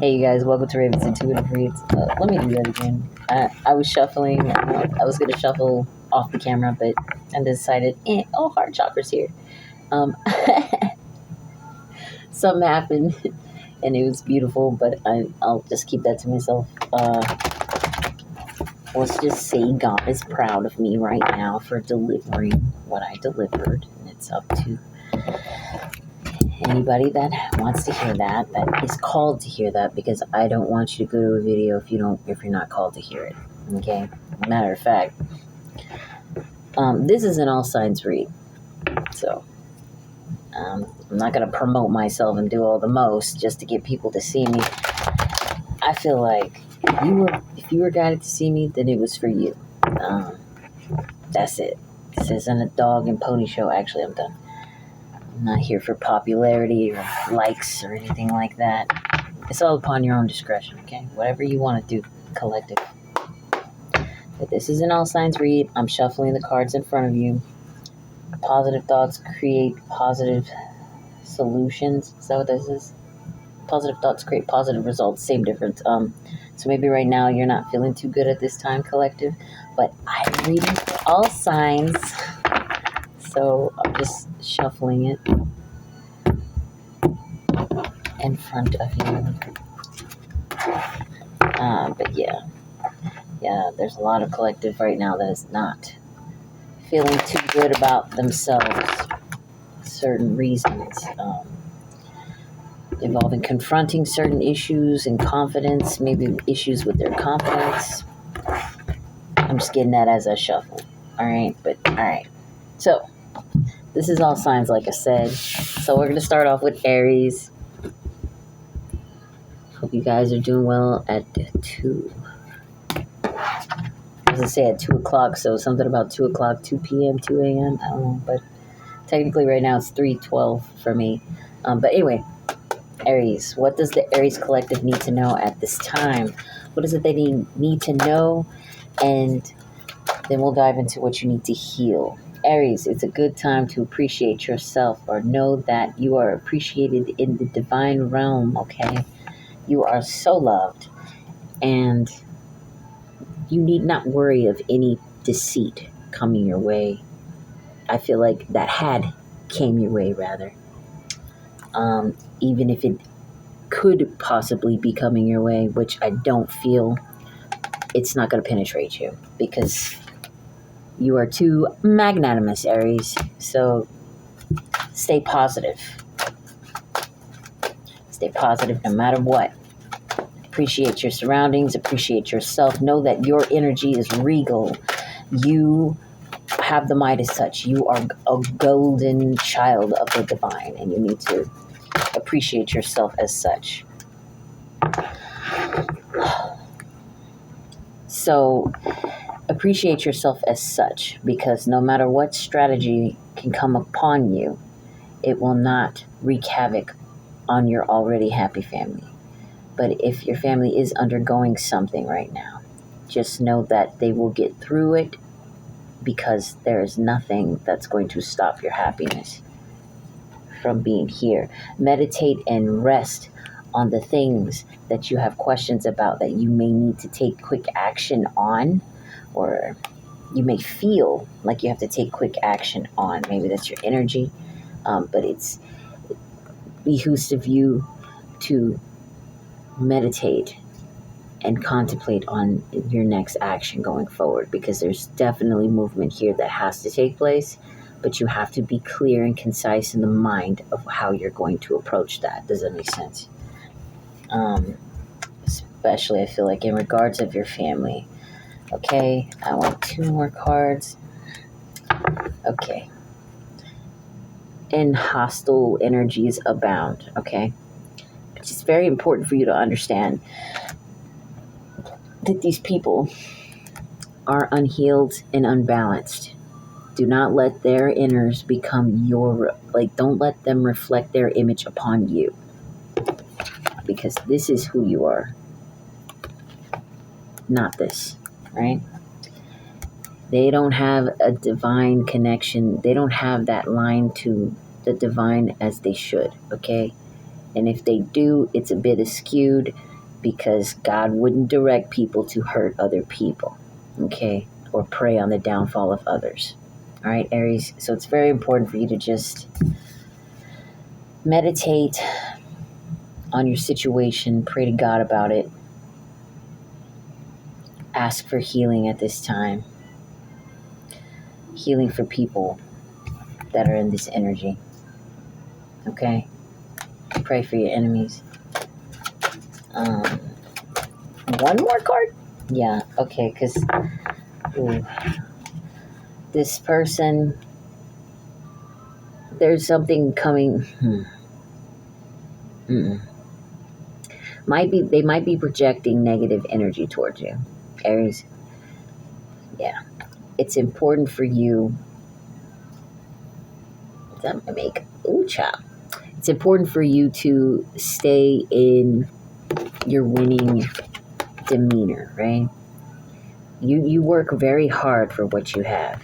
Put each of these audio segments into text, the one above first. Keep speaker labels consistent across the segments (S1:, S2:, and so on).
S1: Hey you guys, welcome to Raven's Intuitive Reads. Let me do that again. I was shuffling. I was going to shuffle off the camera, but I decided, heart chakra's here. Something happened, and it was beautiful, but I'll just keep that to myself. Let's just say God is proud of me right now for delivering what I delivered, and it's up to anybody that wants to hear that is called to hear that, because I don't want you to go to a video if you're not called to hear it. Okay? Matter of fact, this is an all signs read, so I'm not going to promote myself and do all the most just to get people to see me. I feel like if you were guided to see me, then it was for you. That's it. This isn't a dog and pony show. Actually, I'm done. I'm not here for popularity or likes or anything like that. It's all upon your own discretion, okay? Whatever you want to do, collective. But this is an all signs read. I'm shuffling the cards in front of you. Positive thoughts create positive solutions. Is that what this is? Positive thoughts create positive results. Same difference. So maybe right now you're not feeling too good at this time, collective. But I'm reading for all signs. So I'm just shuffling it in front of you. But yeah, there's a lot of collective right now that is not feeling too good about themselves. Certain reasons involving confronting certain issues and confidence, maybe issues with their confidence. I'm just getting that as I shuffle. All right. So this is all signs, like I said. So we're going to start off with Aries. Hope you guys are doing well at 2. I was going to say at 2 o'clock, so something about 2 o'clock, 2 p.m., 2 a.m., I don't know, but technically right now it's 3:12 for me. But anyway, Aries, what does the Aries collective need to know at this time? What is it they need to know? And then we'll dive into what you need to heal. Aries, it's a good time to appreciate yourself, or know that you are appreciated in the divine realm, okay? You are so loved, and you need not worry of any deceit coming your way. I feel like that came your way, rather. Even if it could possibly be coming your way, which I don't feel, it's not going to penetrate you, because you are too magnanimous, Aries. So stay positive. Stay positive no matter what. Appreciate your surroundings. Appreciate yourself. Know that your energy is regal. You have the Midas touch. You are a golden child of the divine, and you need to appreciate yourself as such. So appreciate yourself as such, because no matter what strategy can come upon you, it will not wreak havoc on your already happy family. But if your family is undergoing something right now, just know that they will get through it, because there is nothing that's going to stop your happiness from being here. Meditate and rest on the things that you have questions about, that you may need to take quick action on, or you may feel like you have to take quick action on. Maybe that's your energy, but it behooves of you to meditate and contemplate on your next action going forward, because there's definitely movement here that has to take place, but you have to be clear and concise in the mind of how you're going to approach that. Does that make sense? Especially, I feel like, in regards of your family. Okay, I want 2 more cards. Okay. And hostile energies abound, okay? It's just very important for you to understand that these people are unhealed and unbalanced. Do not let their inners become don't let them reflect their image upon you, because this is who you are, not this, right? They don't have a divine connection. They don't have that line to the divine as they should, okay? And if they do, it's a bit skewed because God wouldn't direct people to hurt other people, okay, or prey on the downfall of others. All right, Aries. So it's very important for you to just meditate on your situation, pray to God about it, ask for healing at this time, healing for people that are in this energy, okay? Pray for your enemies. One more card? Yeah, okay, because this person, there's something coming. They might be projecting negative energy towards you, Aries. Yeah, it's important for you. That might make chop. It's important for you to stay in your winning demeanor, right? You work very hard for what you have.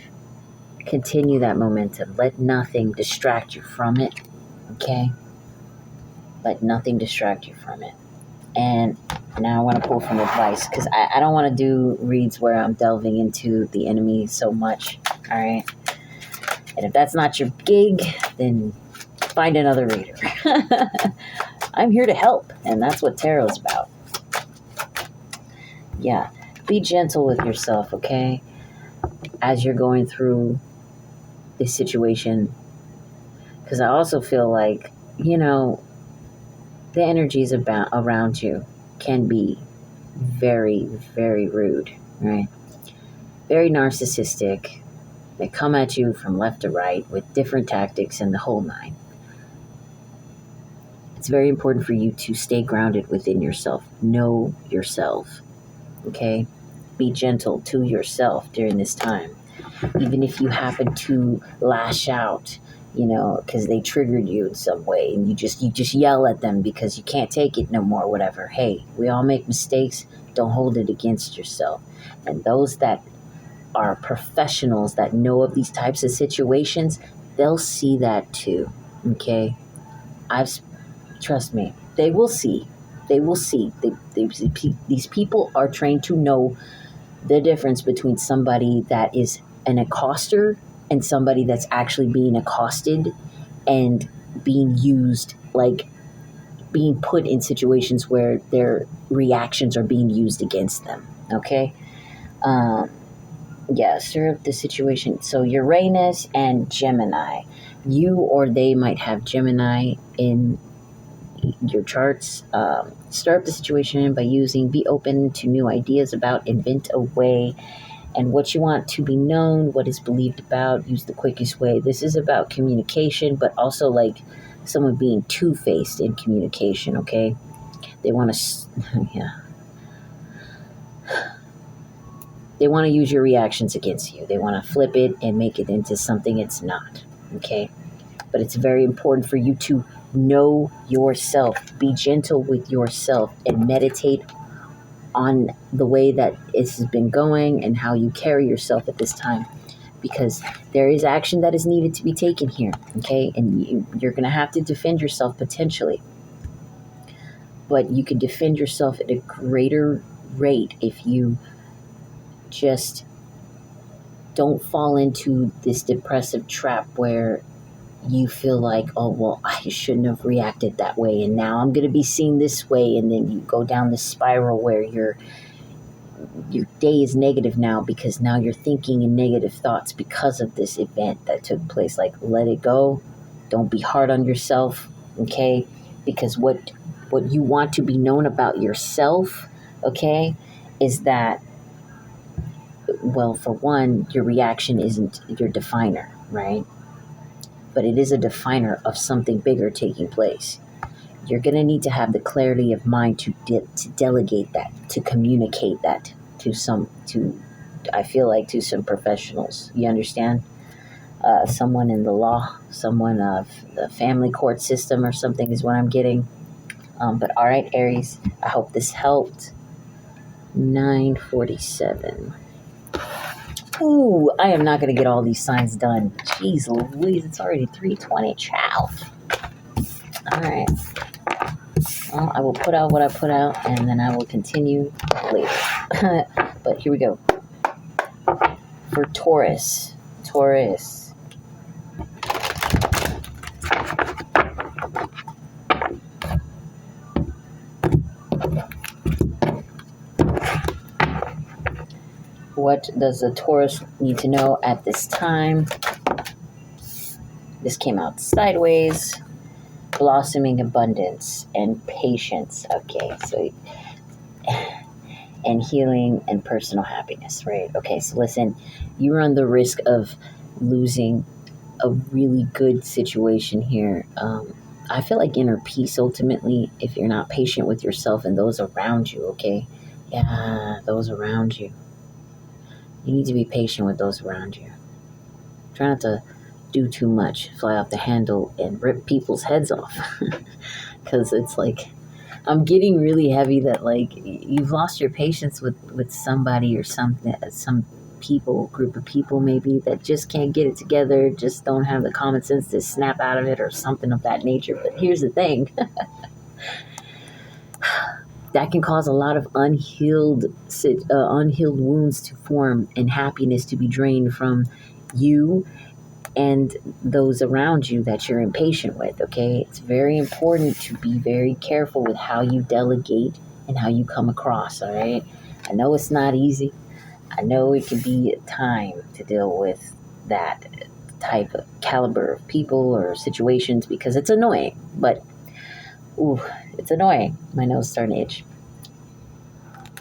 S1: Continue that momentum. Let nothing distract you from it. Okay? Let nothing distract you from it. And now I want to pull from advice because I don't want to do reads where I'm delving into the enemy so much. All right? And if that's not your gig, then find another reader. I'm here to help, and that's what tarot is about. Yeah. Be gentle with yourself, okay? As you're going through this situation. Because I also feel like, the energies around you can be very, very rude, right? Very narcissistic. They come at you from left to right with different tactics and the whole nine. It's very important for you to stay grounded within yourself. Know yourself, okay? Be gentle to yourself during this time. Even if you happen to lash out, because they triggered you in some way, and you just yell at them because you can't take it no more, whatever. Hey, we all make mistakes. Don't hold it against yourself. And those that are professionals that know of these types of situations, they'll see that too. Okay, trust me, they will see. They will see. These people are trained to know the difference between somebody that is an accoster and somebody that's actually being accosted and being used, like being put in situations where their reactions are being used against them. Okay? Serve the situation. So Uranus and Gemini. You or they might have Gemini in your charts. Stir up the situation by be open to new ideas about, invent a way, and what you want to be known, what is believed about, use the quickest way. This is about communication, but also like someone being two-faced in communication, okay? They want to, yeah. They want to use your reactions against you. They want to flip it and make it into something it's not, okay? But it's very important for you to know yourself, be gentle with yourself, and meditate on the way that this has been going and how you carry yourself at this time, because there is action that is needed to be taken here, okay? And you're going to have to defend yourself potentially, but you can defend yourself at a greater rate if you just don't fall into this depressive trap where you feel like, oh, well, I shouldn't have reacted that way, and now I'm going to be seen this way, and then you go down this spiral where your day is negative now because now you're thinking in negative thoughts because of this event that took place. Like, let it go. Don't be hard on yourself, okay? Because what you want to be known about yourself, okay, is that, well, for one, your reaction isn't your definer, right? But it is a definer of something bigger taking place. You're going to need to have the clarity of mind to delegate that, to communicate that to some professionals. You understand? Someone in the law, someone of the family court system or something is what I'm getting. But all right, Aries, I hope this helped. 9:47. Ooh, I am not going to get all these signs done. Jeez Louise, it's already 3:20. Ciao. All right. Well, I will put out what I put out, and then I will continue later. But here we go. For Taurus. What does the Taurus need to know at this time? This came out sideways. Blossoming abundance and patience. Okay, so and healing and personal happiness, right? Okay, so listen, you run the risk of losing a really good situation here. I feel like inner peace ultimately if you're not patient with yourself and those around you, okay? Yeah, those around you. You need to be patient with those around you. Try not to do too much, fly off the handle and rip people's heads off. Because it's like, I'm getting really heavy that like you've lost your patience with somebody or something, some people, group of people maybe that just can't get it together, just don't have the common sense to snap out of it or something of that nature. But here's the thing. That can cause a lot of unhealed wounds to form and happiness to be drained from you and those around you that you're impatient with, okay? It's very important to be very careful with how you delegate and how you come across, all right? I know it's not easy. I know it can be time to deal with that type of caliber of people or situations because it's annoying, but it's annoying. My nose is starting to itch.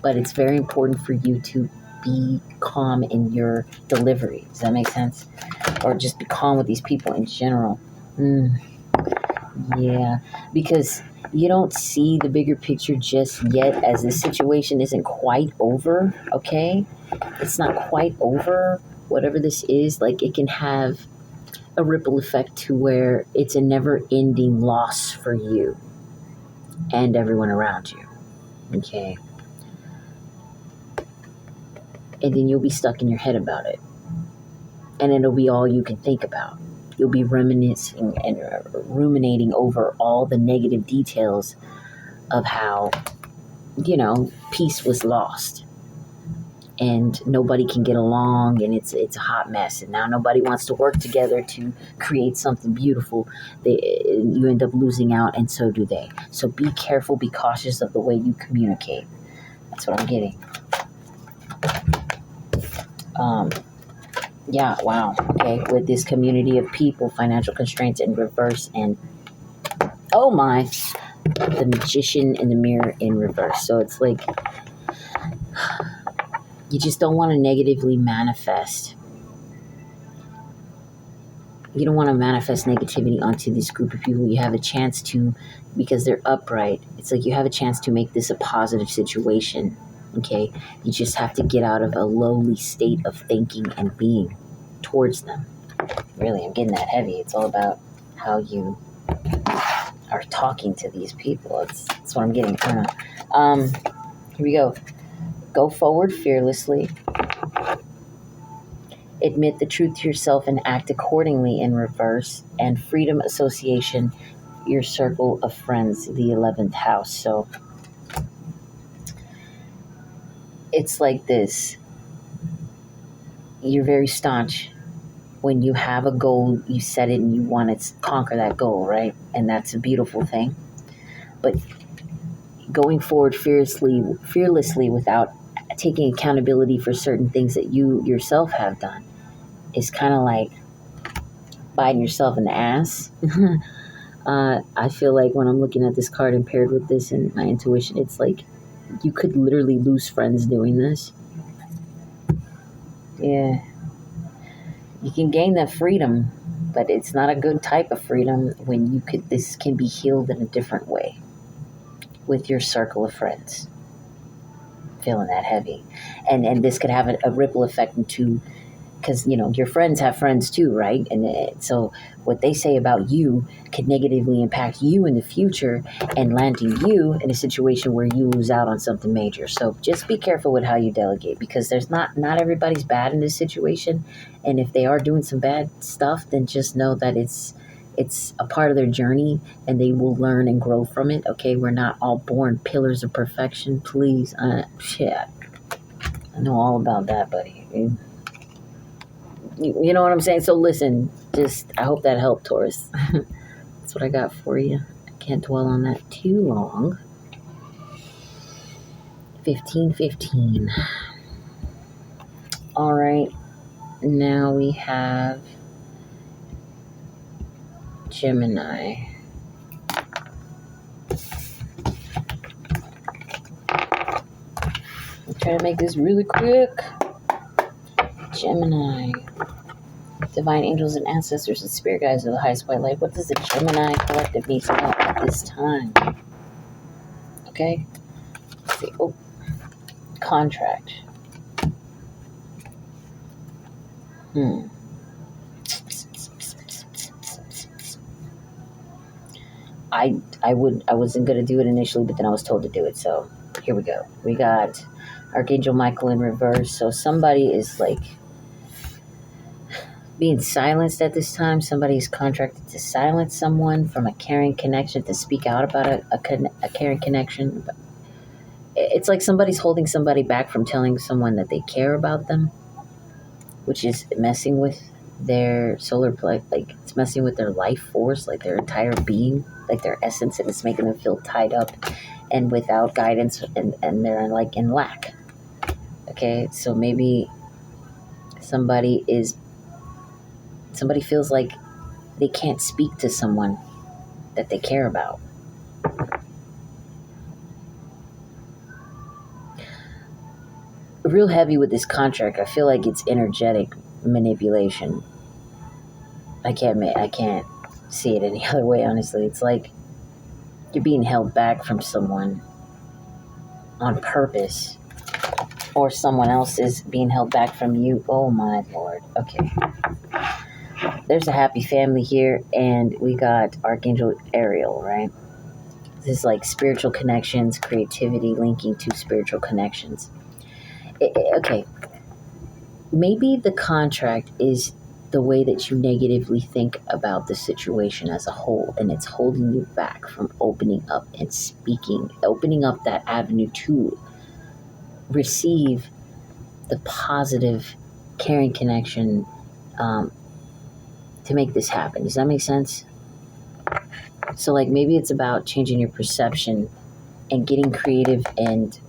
S1: But it's very important for you to be calm in your delivery. Does that make sense? Or just be calm with these people in general. Yeah, because you don't see the bigger picture just yet as this situation isn't quite over, okay? It's not quite over. Whatever this is, like it can have a ripple effect to where it's a never-ending loss for you and everyone around you, okay? And then you'll be stuck in your head about it. And it'll be all you can think about. You'll be reminiscing and ruminating over all the negative details of how, peace was lost. And nobody can get along, and it's a hot mess. And now nobody wants to work together to create something beautiful. You end up losing out, and so do they. So be careful, be cautious of the way you communicate. That's what I'm getting. Yeah, wow. Okay, with this community of people, financial constraints in reverse, and oh my, the magician in the mirror in reverse. So it's like you just don't want to negatively manifest. You don't want to manifest negativity onto this group of people. You have a chance to, because they're upright, it's like you have a chance to make this a positive situation. Okay, you just have to get out of a lowly state of thinking and being towards them. Really, I'm getting that heavy. It's all about how you are talking to these people. That's what I'm getting. Here we go. Go forward fearlessly. Admit the truth to yourself and act accordingly in reverse. And freedom association, your circle of friends, the 11th house. So it's like this. You're very staunch. When you have a goal, you set it and you want to conquer that goal, right? And that's a beautiful thing. But going forward fearlessly without taking accountability for certain things that you yourself have done is kind of like biting yourself in the ass. I feel like when I'm looking at this card and paired with this and my intuition, it's like you could literally lose friends doing this. Yeah. You can gain that freedom, but it's not a good type of freedom when this can be healed in a different way with your circle of friends. Feeling that heavy. And this could have a ripple effect into, because, your friends have friends too, right? And so what they say about you could negatively impact you in the future and landing you in a situation where you lose out on something major. So just be careful with how you delegate, because there's not everybody's bad in this situation. And if they are doing some bad stuff, then just know that it's It's a part of their journey, and they will learn and grow from it. Okay, we're not all born pillars of perfection. Please, shit, I know all about that, buddy. You know what I'm saying? So listen, just I hope that helped, Taurus. That's what I got for you. I can't dwell on that too long. 1515. All right, now we have Gemini. I'm trying to make this really quick. Gemini. Divine angels and ancestors and spirit guides of the highest white light. What does the Gemini collective need to know at this time? Okay. Let's see. Oh, contract. I wasn't gonna do it initially, but then I was told to do it. So here we go. We got Archangel Michael in reverse. So somebody is like being silenced at this time. Somebody's contracted to silence someone from a caring connection, to speak out about a caring connection. It's like somebody's holding somebody back from telling someone that they care about them, which is messing with their solar play. Like it's messing with their life force, like their entire being, like their essence, and it's making them feel tied up and without guidance, and they're like in lack. Okay, so maybe somebody feels like they can't speak to someone that they care about. Real heavy with this contract. I feel like it's energetic manipulation. I can't see it any other way, honestly. It's like you're being held back from someone on purpose, or someone else is being held back from you. Oh my Lord. Okay. There's a happy family here, and we got Archangel Ariel, right? This is like spiritual connections, creativity linking to spiritual connections. Okay. Maybe the contract is the way that you negatively think about the situation as a whole, and it's holding you back from opening up and speaking, opening up that avenue to receive the positive caring connection, to make this happen. Does that make sense? So like maybe it's about changing your perception and getting creative and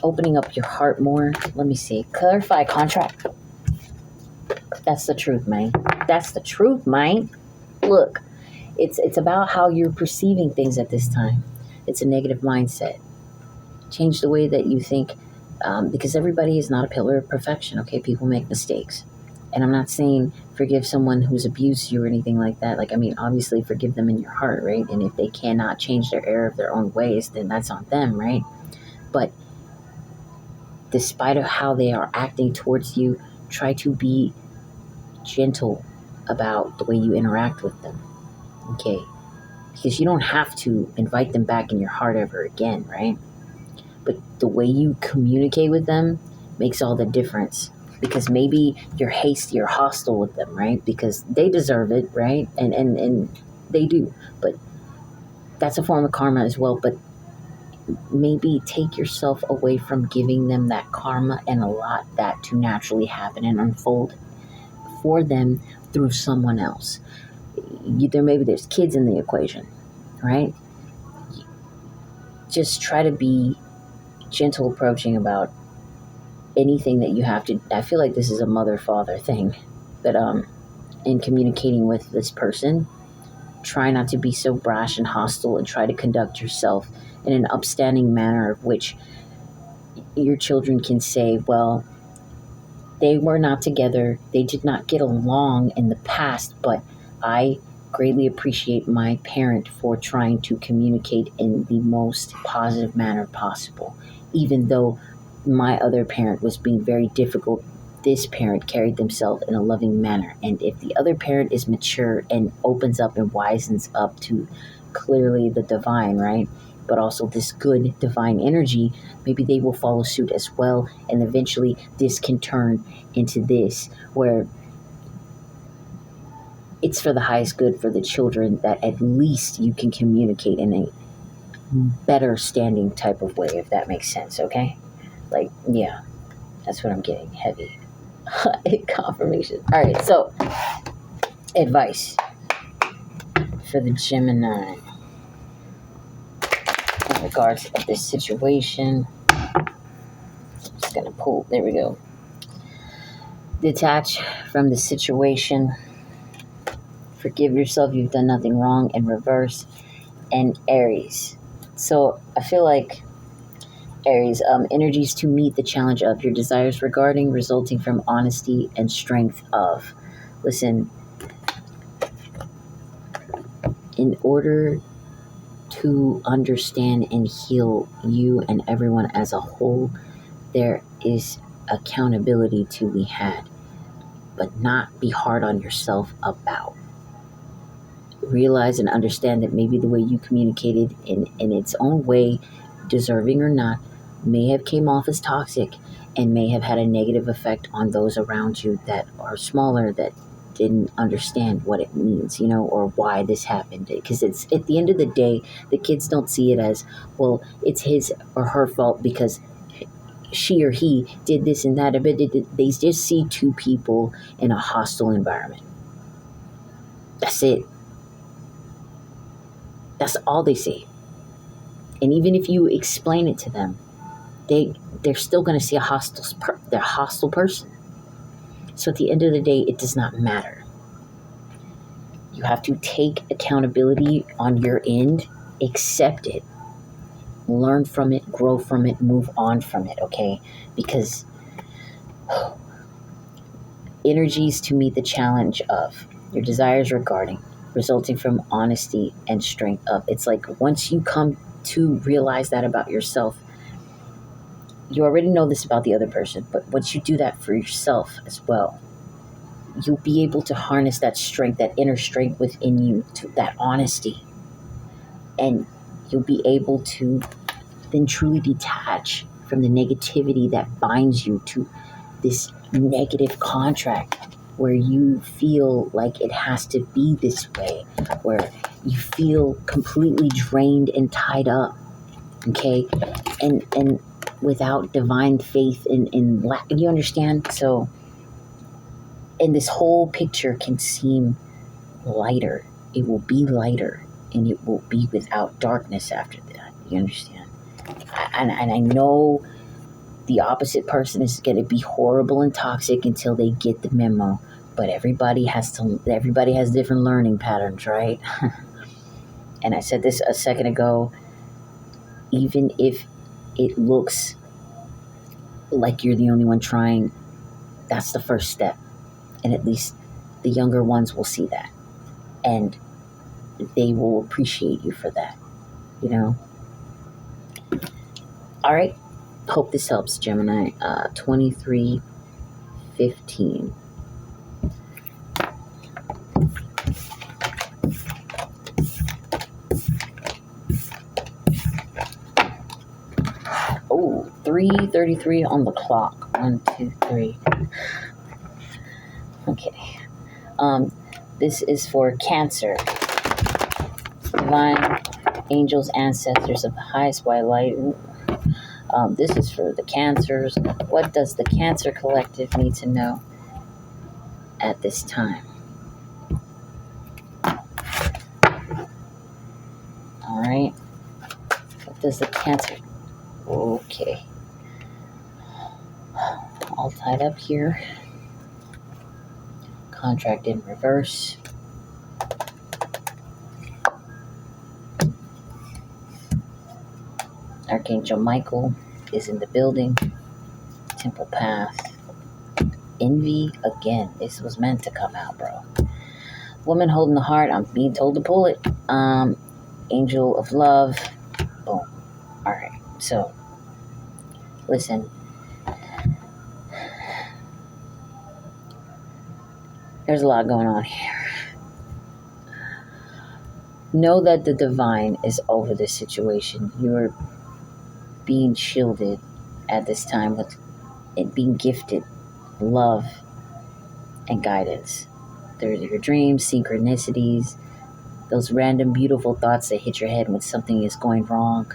S1: opening up your heart more. Let me see. Clarify contract. That's the truth, man. That's the truth, man. Look, it's about how you're perceiving things at this time. It's a negative mindset. Change the way that you think, because everybody is not a pillar of perfection. Okay, people make mistakes, and I'm not saying forgive someone who's abused you or anything like that. Like, I mean, obviously forgive them in your heart, right? And if they cannot change their error of their own ways, then that's on them, right? But despite of how they are acting towards you, try to be gentle about the way you interact with them. Okay, because you don't have to invite them back in your heart ever again, right? But the way you communicate with them makes all the difference, because maybe you're hasty or hostile with them, right? Because they deserve it, right? And they do, but that's a form of karma as well. But maybe take yourself away from giving them that karma and allow that to naturally happen and unfold for them through someone else. Maybe there's kids in the equation, right? Just try to be gentle approaching about anything that you have to. I feel like this is a mother-father thing, but in communicating with this person, try not to be so brash and hostile, and try to conduct yourself in an upstanding manner of which your children can say, well, they were not together, they did not get along in the past, but I greatly appreciate my parent for trying to communicate in the most positive manner possible. Even though my other parent was being very difficult, this parent carried themselves in a loving manner. And if the other parent is mature and opens up and wisens up to clearly the divine, right? But also this good divine energy, maybe they will follow suit as well. And eventually this can turn into this, where it's for the highest good for the children, that at least you can communicate in a better standing type of way, if that makes sense, okay? Like, yeah, that's what I'm getting. Heavy. Confirmation. All right, so advice for the Gemini in regards of this situation. Just gonna pull. There we go. Detach from the situation. Forgive yourself. You've done nothing wrong. In reverse. And Aries. So I feel like Aries, energies to meet the challenge of your desires regarding, resulting from honesty and strength of. Listen, in order to understand and heal you and everyone as a whole, there is accountability to be had, but not be hard on yourself about. Realize and understand that maybe the way you communicated in its own way, deserving or not, may have came off as toxic and may have had a negative effect on those around you that are smaller, that didn't understand what it means, or why this happened. Because it's, at the end of the day, the kids don't see it as, well, it's his or her fault because she or he did this and that. They just see two people in a hostile environment. That's it. That's all they see. And even if you explain it to them, they're still going to see a hostile person. So at the end of the day, it does not matter. You have to take accountability on your end, accept it, learn from it, grow from it, move on from it, okay? Because energies to meet the challenge of your desires regarding, resulting from honesty and strength of. It's like once you come to realize that about yourself, you already know this about the other person, but once you do that for yourself as well, you'll be able to harness that strength, that inner strength within you, to that honesty. And you'll be able to then truly detach from the negativity that binds you to this negative contract where you feel like it has to be this way, where you feel completely drained and tied up, okay? And without divine faith in you understand? So, and this whole picture can seem lighter. It will be lighter, and it will be without darkness after that. You understand? And I know the opposite person is going to be horrible and toxic until they get the memo. But everybody has different learning patterns, right? And I said this a second ago. Even if it looks like you're the only one trying, that's the first step. And at least the younger ones will see that. And they will appreciate you for that, All right. Hope this helps, Gemini. 2315. Oh, 3:33 on the clock. 1, 2, 3. Okay. This is for Cancer. Divine angels, ancestors of the highest white light. This is for the Cancers. What does the Cancer Collective need to know at this time? All right. What does the Cancer... Okay. All tied up here. Contract in reverse. Archangel Michael is in the building. Temple Path. Envy again. This was meant to come out, bro. Woman holding the heart. I'm being told to pull it. Angel of love. Boom. All right. So, listen. There's a lot going on here. Know that the divine is over this situation. You're being shielded at this time with it being gifted love and guidance. They're your dreams, synchronicities, those random beautiful thoughts that hit your head when something is going wrong.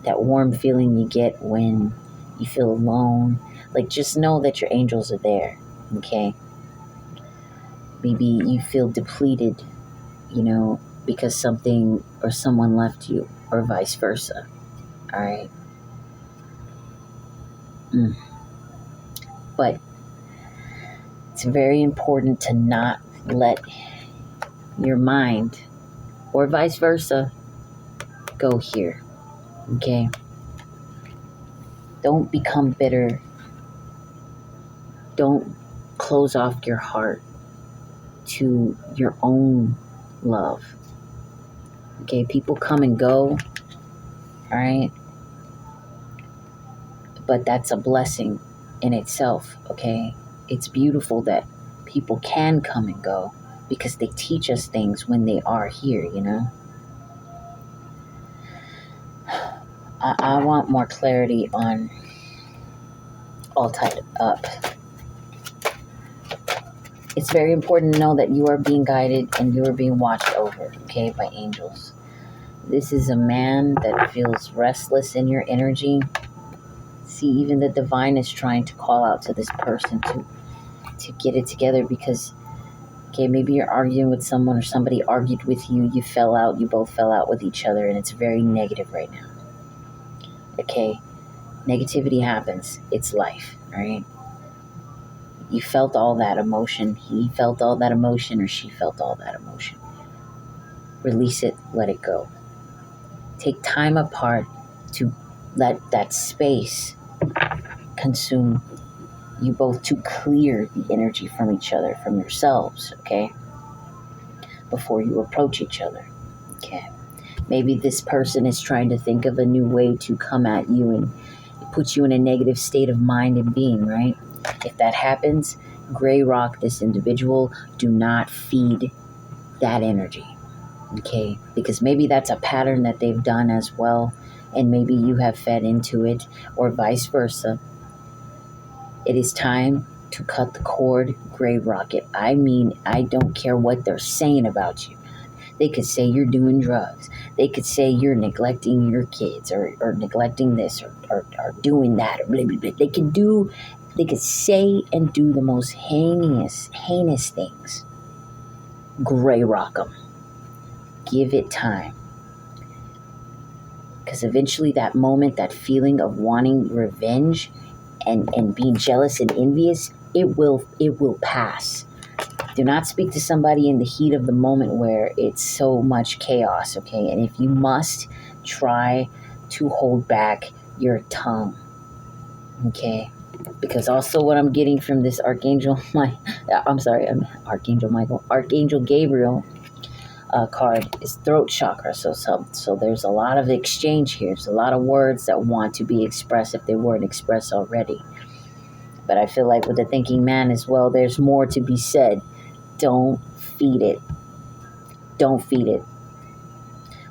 S1: That warm feeling you get when you feel alone. Like, just know that your angels are there, okay? Maybe you feel depleted, because something or someone left you, or vice versa, all right? But it's very important to not let your mind, or vice versa, go here, okay? Don't become bitter. Don't close off your heart to your own love. Okay, people come and go, all right? But that's a blessing in itself, okay? It's beautiful that people can come and go because they teach us things when they are here, I want more clarity on all tied up. It's very important to know that you are being guided and you are being watched over, okay, by angels. This is a man that feels restless in your energy. See, even the divine is trying to call out to this person to get it together because, okay, maybe you're arguing with someone or somebody argued with you. You both fell out with each other, and it's very negative right now. Okay, negativity happens. It's life, right? You felt all that emotion. He felt all that emotion, or she felt all that emotion. Release it. Let it go. Take time apart to let that space consume you both, to clear the energy from each other, from yourselves, okay? Before you approach each other, okay? Maybe this person is trying to think of a new way to come at you and put you in a negative state of mind and being, right? If that happens, gray rock this individual. Do not feed that energy, okay? Because maybe that's a pattern that they've done as well, and maybe you have fed into it, or vice versa. It is time to cut the cord, gray rock it. I mean, I don't care what they're saying about you. They could say you're doing drugs. They could say you're neglecting your kids, or neglecting this, or doing that, or blah, blah, blah. They could say and do the most heinous things. Gray rock them. Give it time. Because eventually that moment, that feeling of wanting revenge and being jealous and envious, it will pass. Do not speak to somebody in the heat of the moment where it's so much chaos, okay? And if you must, try to hold back your tongue, okay? Because also what I'm getting from this Archangel Gabriel card is throat chakra. So there's a lot of exchange here. There's a lot of words that want to be expressed if they weren't expressed already. But I feel like with the thinking man as well, there's more to be said. Don't feed it. Don't feed it.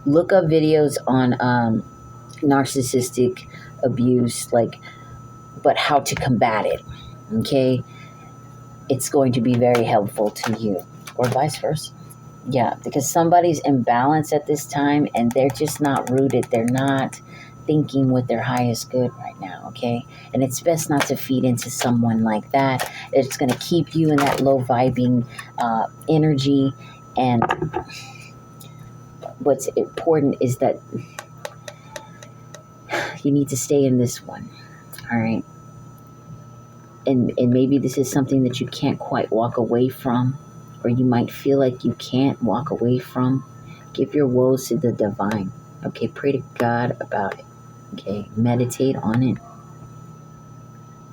S1: Look up videos on narcissistic abuse, but how to combat it. Okay? It's going to be very helpful to you, or vice versa. Yeah, because somebody's imbalanced at this time and they're just not rooted. They're not thinking with their highest good right now, okay? And it's best not to feed into someone like that. It's going to keep you in that low vibing energy. And what's important is that you need to stay in this one, all right? And maybe this is something that you can't quite walk away from, or you might feel like you can't walk away from. Give your woes to the divine, okay? Pray to God about it, okay? Meditate on it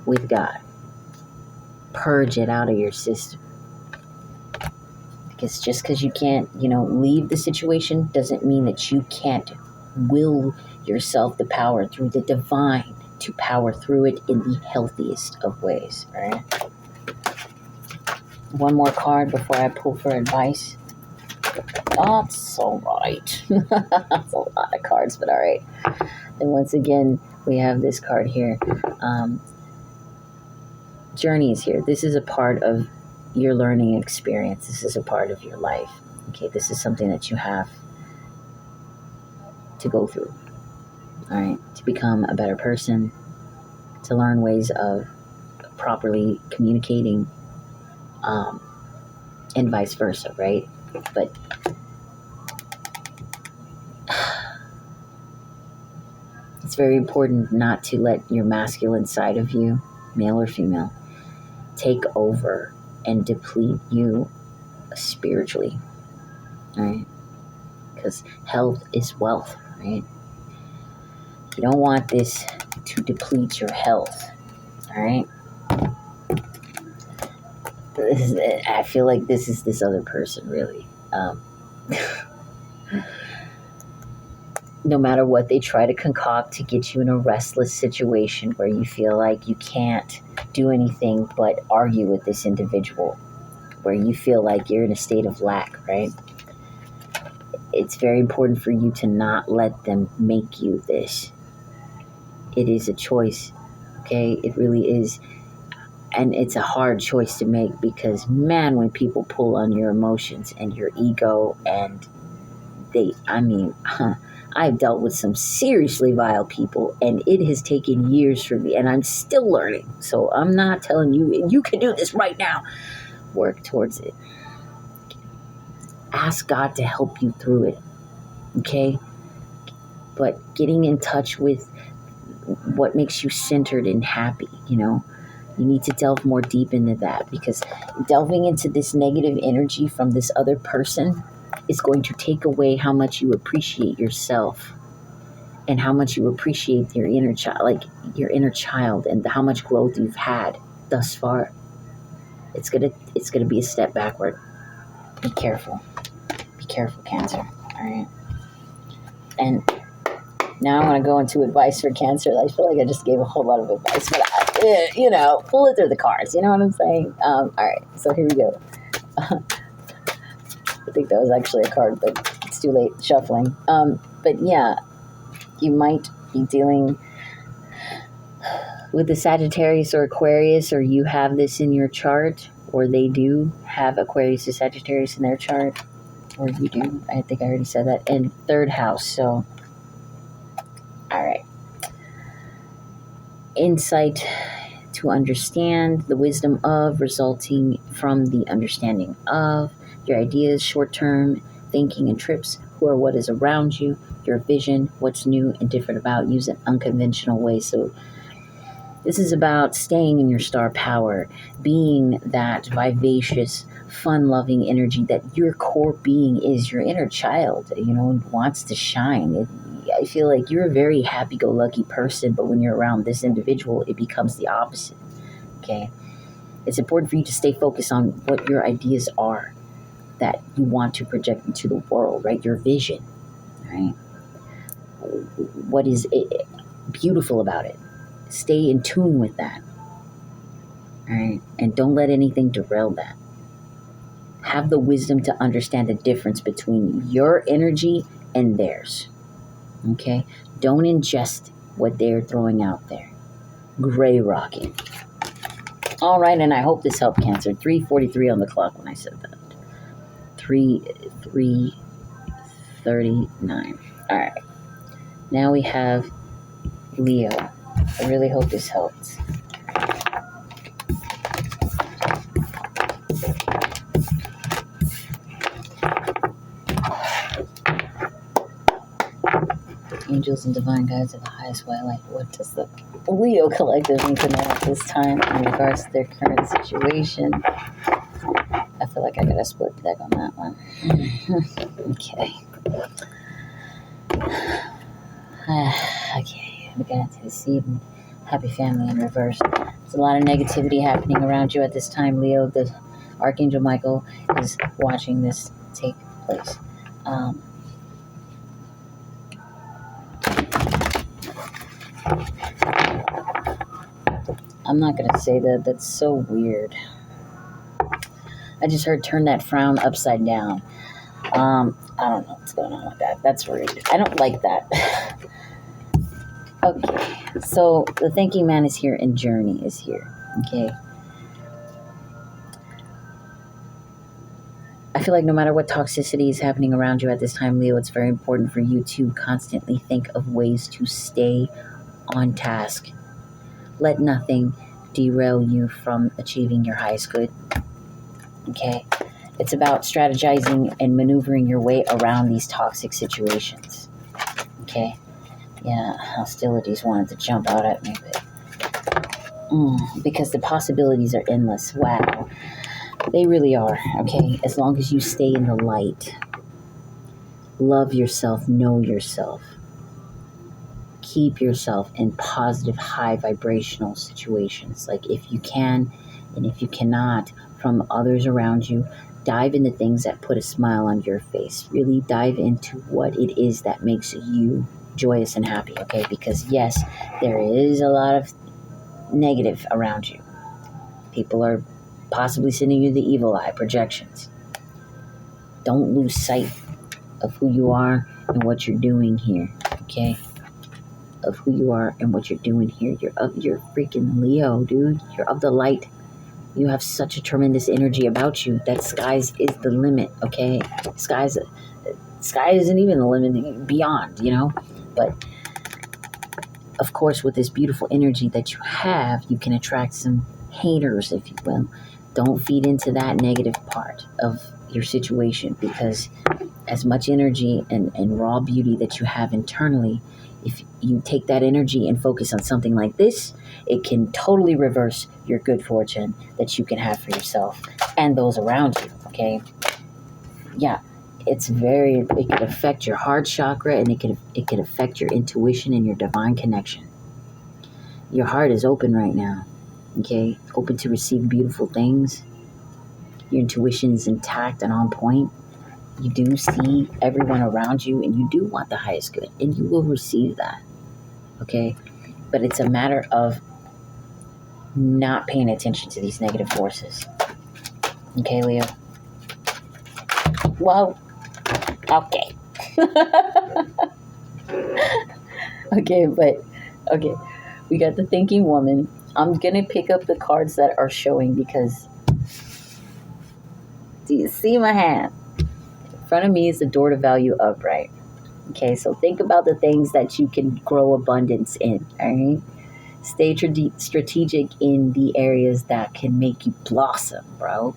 S1: with God. Purge it out of your system. Because just because you can't, leave the situation doesn't mean that you can't will yourself the power through the divine to power through it in the healthiest of ways, all right? One more card before I pull for advice. That's all right. That's a lot of cards, but all right. And once again, we have this card here. Journey is here. This is a part of your learning experience. This is a part of your life. Okay, this is something that you have to go through. All right, to become a better person, to learn ways of properly communicating, and vice versa, right? But it's very important not to let your masculine side of you, male or female, take over and deplete you spiritually, right? Because health is wealth, right? You don't want this to deplete your health, all right? I feel like this is this other person, really. No matter what they try to concoct to get you in a restless situation where you feel like you can't do anything but argue with this individual, where you feel like you're in a state of lack, right? It's very important for you to not let them make you this. It is a choice, okay? It really is. And it's a hard choice to make because, man, when people pull on your emotions and your ego and I've dealt with some seriously vile people, and it has taken years for me, and I'm still learning. So I'm not telling you, you can do this right now. Work towards it. Ask God to help you through it, okay? But getting in touch with what makes you centered and happy, you need to delve more deep into that, because delving into this negative energy from this other person is going to take away how much you appreciate yourself and how much you appreciate your inner child, and how much growth you've had thus far. It's gonna be a step backward. Be careful, Cancer. All right. And now I want to go into advice for Cancer. I feel like I just gave a whole lot of advice, but pull it through the cards. You know what I'm saying? All right. So here we go. I think that was actually a card, but it's too late shuffling. But yeah, you might be dealing with the Sagittarius or Aquarius, or you have this in your chart, or they do have Aquarius or Sagittarius in their chart, or you do. I think I already said that. And third house. So, all right. Insight to understand, the wisdom of, resulting from the understanding of your ideas, short-term thinking and trips, who or what is around you, your vision, what's new and different about you in unconventional ways. So this is about staying in your star power, being that vivacious, fun-loving energy that your core being is. Your inner child, wants to shine. I feel like you're a very happy-go-lucky person, but when you're around this individual, it becomes the opposite, okay? It's important for you to stay focused on what your ideas are that you want to project into the world, right? Your vision, right? What is beautiful about it? Stay in tune with that, all right? And don't let anything derail that. Have the wisdom to understand the difference between your energy and theirs, okay? Don't ingest what they're throwing out there. Gray rocket. All right, and I hope this helped, Cancer. 3:43 on the clock when I said that. 3:39. All right. Now we have Leo. I really hope this helps. Angels and divine guides are the highest way. Like, what does the Leo collective need to know at this time in regards to their current situation? I feel like I got a split deck on that one. Okay. Okay, we got to the seed and happy family in reverse. There's a lot of negativity happening around you at this time, Leo. The Archangel Michael is watching this take place. I'm not going to say that. That's so weird. I just heard turn that frown upside down. I don't know what's going on with that. That's rude. I don't like that. Okay, so the thinking man is here and journey is here. Okay. feel like no matter what toxicity is happening around you at this time, Leo, it's very important for you to constantly think of ways to stay on task. Let nothing derail you from achieving your highest good. Okay? It's about strategizing and maneuvering your way around these toxic situations. Okay? Yeah, hostilities wanted to jump out at me, but because the possibilities are endless. Wow. They really are, okay? As long as you stay in the light. Love yourself, know yourself. Keep yourself in positive, high vibrational situations. Like if you can and if you cannot, from others around you, dive into things that put a smile on your face. Really dive into what it is that makes you joyous and happy, okay? Because yes, there is a lot of negative around you. People are possibly sending you the evil eye projections. Don't lose sight of who you are and what you're doing here, okay? Of who you are and what you're doing here. You're freaking Leo, dude. You're of the light. You have such a tremendous energy about you that skies is the limit, okay? Sky isn't even the limit, beyond, you know? But of course, with this beautiful energy that you have, you can attract some haters, if you will. Don't feed into that negative part of your situation, because as much energy and raw beauty that you have internally, if you take that energy and focus on something like this, it can totally reverse your good fortune that you can have for yourself and those around you, okay? Yeah, it could affect your heart chakra, and it could affect your intuition and your divine connection. Your heart is open right now, okay? Open to receive beautiful things. Your intuition is intact and on point. You do see everyone around you, and you do want the highest good, and you will receive that, okay? But it's a matter of not paying attention to these negative forces, okay, Leo? Well, okay. Okay, we got the thinking woman. I'm gonna pick up the cards that are showing, because do you see my hand? In front of me is the door to value upright. Okay, so think about the things that you can grow abundance in, all right? Stay strategic in the areas that can make you blossom, bro.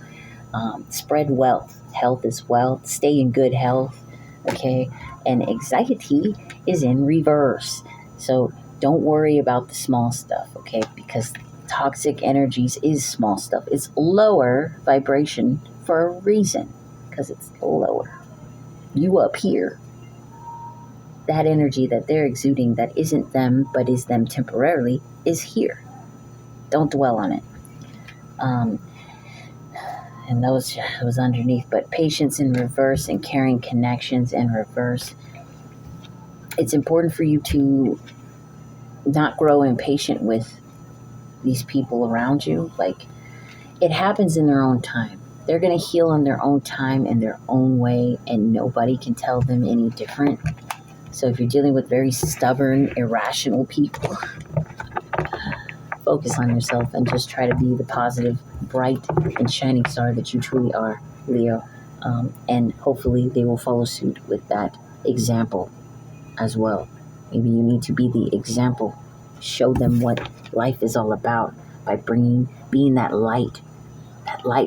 S1: Spread wealth. Health is wealth. Stay in good health, okay? And anxiety is in reverse. So don't worry about the small stuff, okay? Because toxic energies is small stuff. It's lower vibration for a reason, because it's lower. You up here, that energy that they're exuding that isn't them but is them temporarily is here. Don't dwell on it. And those was underneath, but patience in reverse and caring connections in reverse. It's important for you to not grow impatient with these people around you. Like, it happens in their own time. They're going to heal in their own time, in their own way, and nobody can tell them any different. So if you're dealing with very stubborn, irrational people, focus on yourself and just try to be the positive, bright, and shining star that you truly are, Leo. And hopefully they will follow suit with that example as well. Maybe you need to be the example. Show them what life is all about by being that light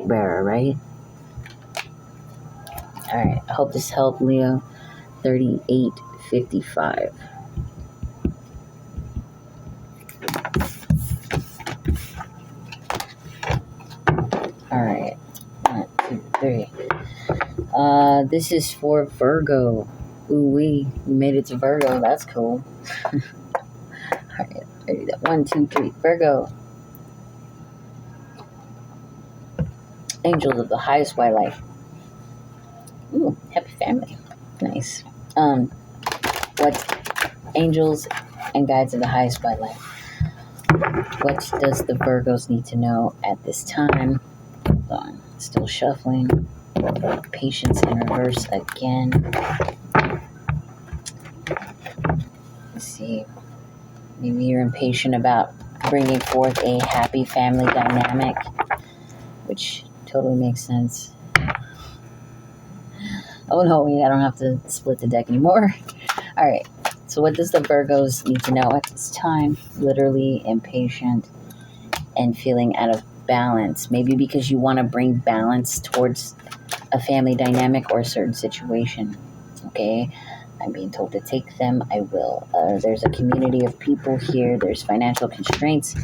S1: bearer, right? All right. I hope this helped, Leo. 3855. All right. 1, 2, 3. This is for Virgo. Ooh, we made it to Virgo. That's cool. All right. 1, 2, 3. Virgo. Angels of the highest white light. Ooh, happy family. Nice. What angels and guides of the highest white light? What does the Virgos need to know at this time? Hold on. Still shuffling. Patience in reverse again. Let's see. Maybe you're impatient about bringing forth a happy family dynamic, which totally makes sense. Oh no, wait, I don't have to split the deck anymore. All right. So what does the Virgos need to know at this time? Literally impatient and feeling out of balance. Maybe because you want to bring balance towards a family dynamic or a certain situation. Okay. I'm being told to take them. I will. There's a community of people here. There's financial constraints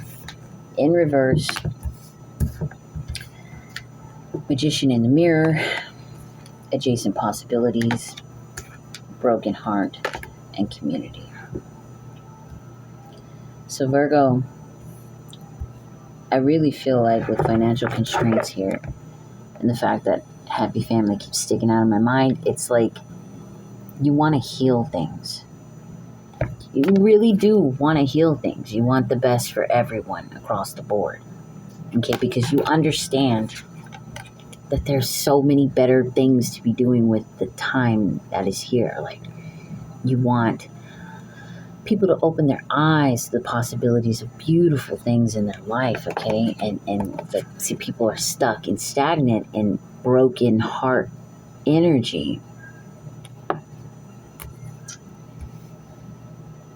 S1: in reverse. Magician in the mirror. Adjacent possibilities. Broken heart and community. So Virgo, I really feel like with financial constraints here and the fact that happy family keeps sticking out of my mind, it's like you want to heal things. You really do want to heal things. You want the best for everyone across the board. Okay, because you understand that there's so many better things to be doing with the time that is here. Like, you want people to open their eyes to the possibilities of beautiful things in their life, okay? And see, people are stuck and stagnant in broken heart energy.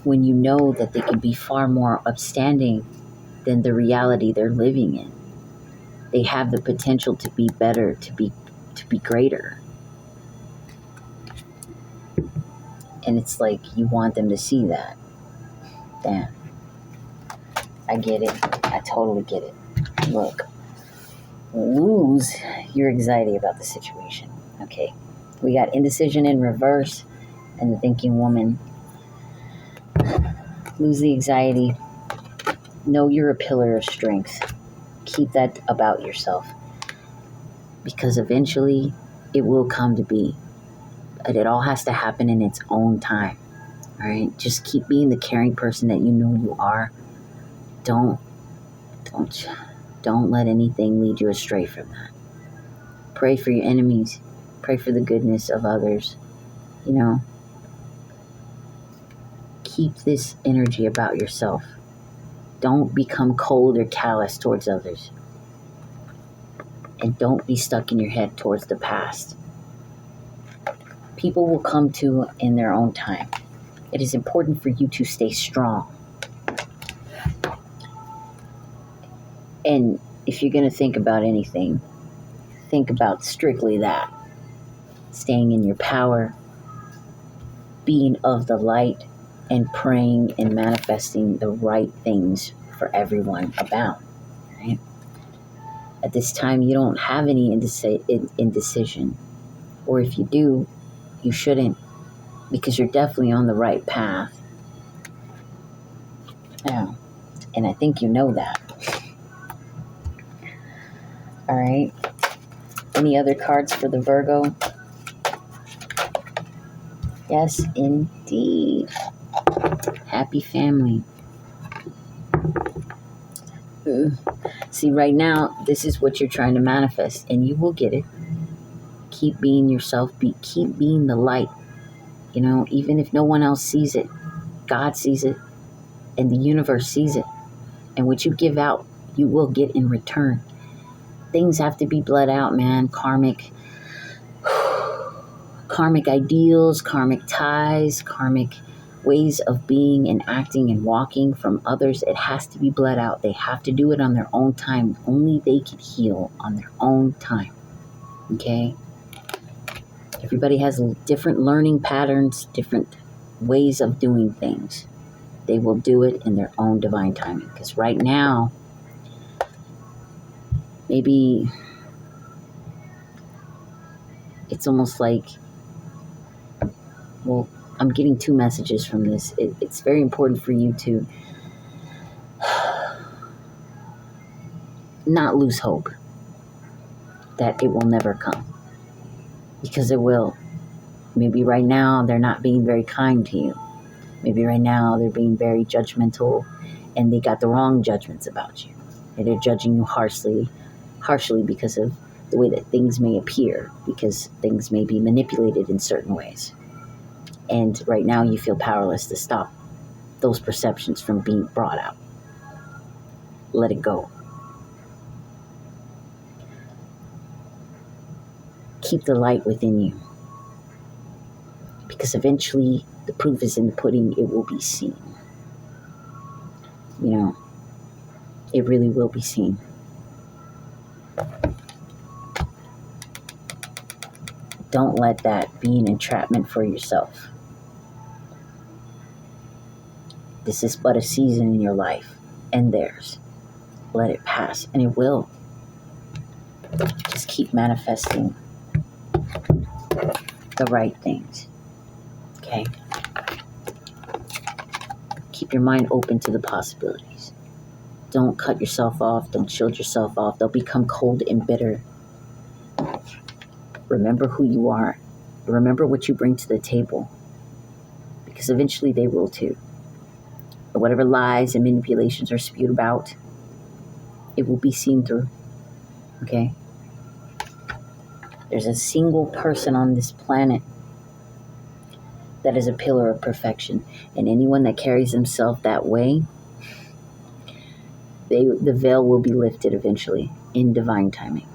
S1: When you know that they can be far more upstanding than the reality they're living in. They have the potential to be better, to be greater. And it's like you want them to see that. Damn. I get it. I totally get it. Look, lose your anxiety about the situation. Okay. We got indecision in reverse and the thinking woman. Lose the anxiety. Know you're a pillar of strength. Keep that about yourself. Because eventually it will come to be. But it all has to happen in its own time. All right? Just keep being the caring person that you know you are. Don't let anything lead you astray from that. Pray for your enemies. Pray for the goodness of others. You know, keep this energy about yourself. Don't become cold or callous towards others. And don't be stuck in your head towards the past. People will come to in their own time. It is important for you to stay strong. And if you're going to think about anything, think about strictly that. Staying in your power, being of the light, and praying and manifesting the right things for everyone about. Right? At this time, you don't have any indecision. Or if you do, you shouldn't, because you're definitely on the right path. Yeah. And I think you know that. All right. Any other cards for the Virgo? Yes, indeed. Happy family. See, right now, this is what you're trying to manifest, and you will get it. Keep being yourself. Keep being the light. You know, even if no one else sees it, God sees it, and the universe sees it. And what you give out, you will get in return. Things have to be bled out, man. Karmic ideals, karmic ties, karmic ways of being and acting and walking from others. It has to be bled out. They have to do it on their own time. Only they can heal on their own time. Okay? Everybody has different learning patterns, different ways of doing things. They will do it in their own divine timing. Because right now, maybe it's almost like, well, I'm getting two messages from this. It's very important for you to not lose hope that it will never come. Because it will. Maybe right now they're not being very kind to you. Maybe right now they're being very judgmental and they got the wrong judgments about you. And they're judging you harshly because of the way that things may appear, because things may be manipulated in certain ways. And right now you feel powerless to stop those perceptions from being brought out. Let it go. Keep the light within you. Because eventually the proof is in the pudding. It will be seen. You know, it really will be seen. Don't let that be an entrapment for yourself. This is but a season in your life and theirs. Let it pass, and it will. Just keep manifesting the right things. Okay? Keep your mind open to the possibilities. Don't cut yourself off. Don't shield yourself off. They'll become cold and bitter. Remember who you are. Remember what you bring to the table. Because eventually they will too. Whatever lies and manipulations are spewed about, it will be seen through. Okay? There's a single person on this planet that is a pillar of perfection. And anyone that carries himself that way, the veil will be lifted eventually in divine timing.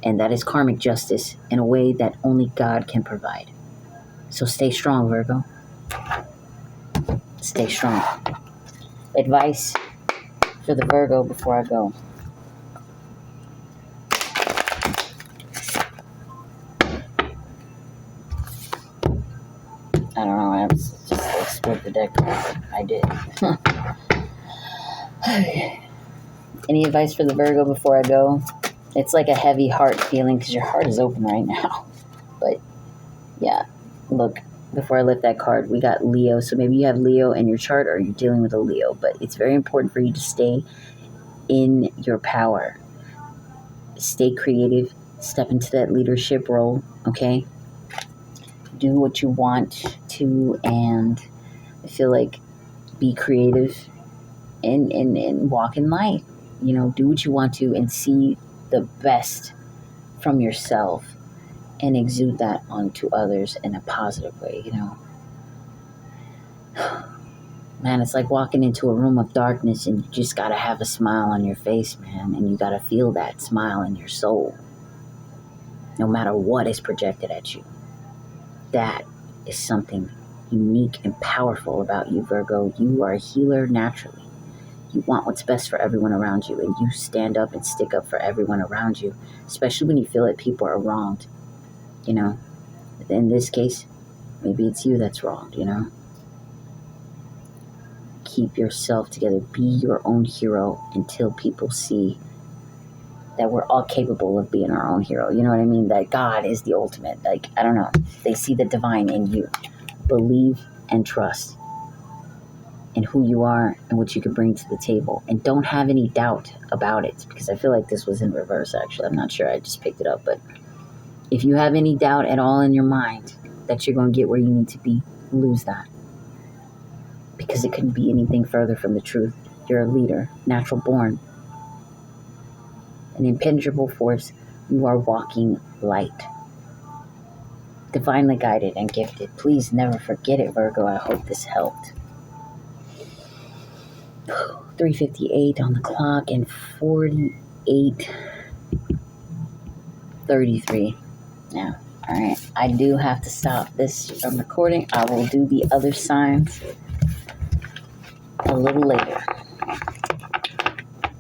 S1: And that is karmic justice in a way that only God can provide. So stay strong, Virgo. Stay strong. Advice for the Virgo before I go. I don't know, I just split the deck. I did. Any advice for the Virgo before I go? It's like a heavy heart feeling because your heart is open right now. But yeah, look, before I lift that card, we got Leo. So maybe you have Leo in your chart or you're dealing with a Leo. But it's very important for you to stay in your power. Stay creative. Step into that leadership role, okay? Do what you want to, and I feel like be creative and walk in light. You know, do what you want to and see the best from yourself and exude that onto others in a positive way, you know. Man, it's like walking into a room of darkness and you just got to have a smile on your face, man. And you got to feel that smile in your soul. No matter what is projected at you. That is something unique and powerful about you, Virgo. You are a healer naturally. You want what's best for everyone around you. And you stand up and stick up for everyone around you. Especially when you feel that people are wronged. You know. In this case, maybe it's you that's wronged, you know. Keep yourself together. Be your own hero until people see that we're all capable of being our own hero. You know what I mean? That God is the ultimate. Like, I don't know. They see the divine in you. Believe and trust in who you are and what you can bring to the table. And don't have any doubt about it. Because I feel like this was in reverse, actually. I'm not sure. I just picked it up. But if you have any doubt at all in your mind that you're going to get where you need to be, lose that. Because it couldn't be anything further from the truth. You're a leader, natural born, an impenetrable force. You are walking light, divinely guided and gifted. Please never forget it, Virgo. I hope this helped. 3:58 on the clock and 48:33 now. All right, I do have to stop this from recording. I will do the other signs a little later.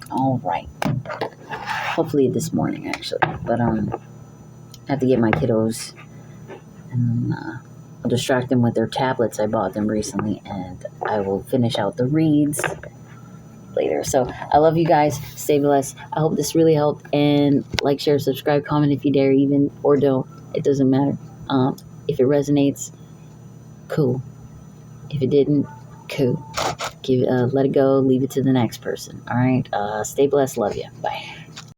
S1: All right. Hopefully this morning, actually. But I have to get my kiddos, and I'll distract them with their tablets. I bought them recently, and I will finish out the reads later. So I love you guys. Stay blessed. I hope this really helped. And like, share, subscribe, comment if you dare, even, or don't. It doesn't matter. If it resonates, cool. If it didn't, cool. Let it go. Leave it to the next person. All right. Stay blessed. Love you. Bye.